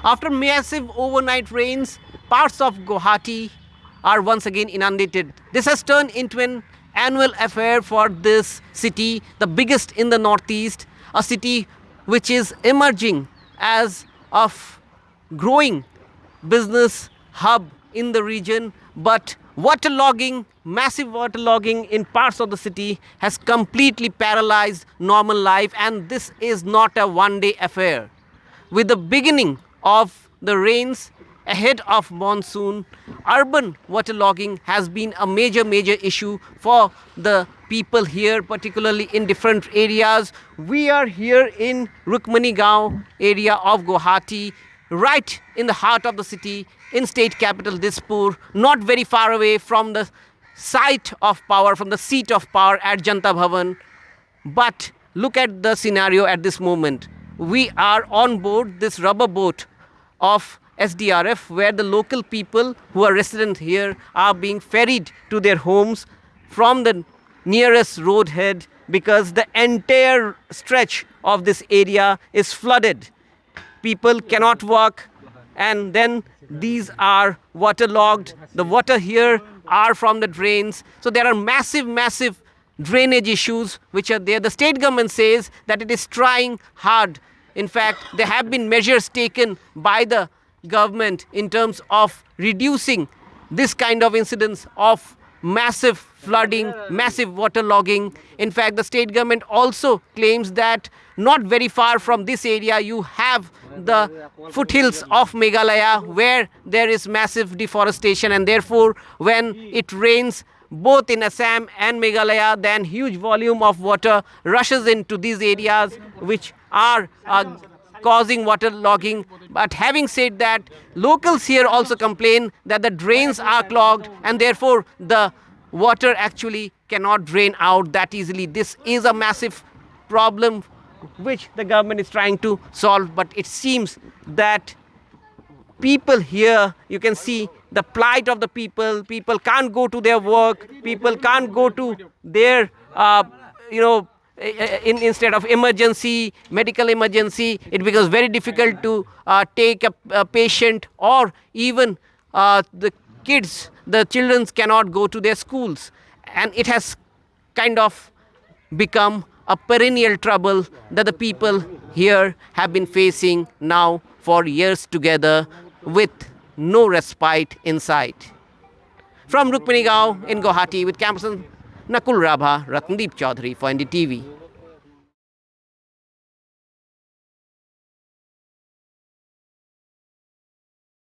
After massive overnight rains, parts of Guwahati are once again inundated. This has turned into an annual affair for this city, the biggest in the northeast, a city which is emerging as a growing business hub in the region, but massive waterlogging in parts of the city has completely paralyzed normal life, and this is not a one-day affair. With the beginning of the rains ahead of monsoon, urban waterlogging has been a major issue for the people here, particularly in different areas. We are here in Rukmani Gaon area of Guwahati, right in the heart of the city, in state capital Dispur, not very far away from the site of power, from the seat of power at Janta Bhavan. But look at the scenario at this moment. We are on board this rubber boat of SDRF, where the local people who are resident here are being ferried to their homes from the nearest roadhead, because the entire stretch of this area is flooded. People cannot walk, and then these are waterlogged. The water here are from the drains. So there are massive drainage issues which are there. The state government says that it is trying hard. In fact, there have been measures taken by the government in terms of reducing this kind of incidents of massive flooding, massive waterlogging. In fact, the state government also claims that not very far from this area you have the foothills of Meghalaya, where there is massive deforestation, and therefore when it rains both in Assam and Meghalaya, then huge volume of water rushes into these areas which are causing waterlogging. But having said that, locals here also complain that the drains are clogged, and therefore the water actually cannot drain out that easily. This is a massive problem which the government is trying to solve, but it seems that people here, you can see the plight of the people. People can't go to their work, people can't go to their instead of medical emergency, it becomes very difficult to take a patient, or even the children cannot go to their schools. And it has kind of become a perennial trouble that the people here have been facing now for years together, with no respite in sight. From Rukmani Gaon in Guwahati with cameraman Nakul Rabha, Ratndeep Chaudhary for NDTV.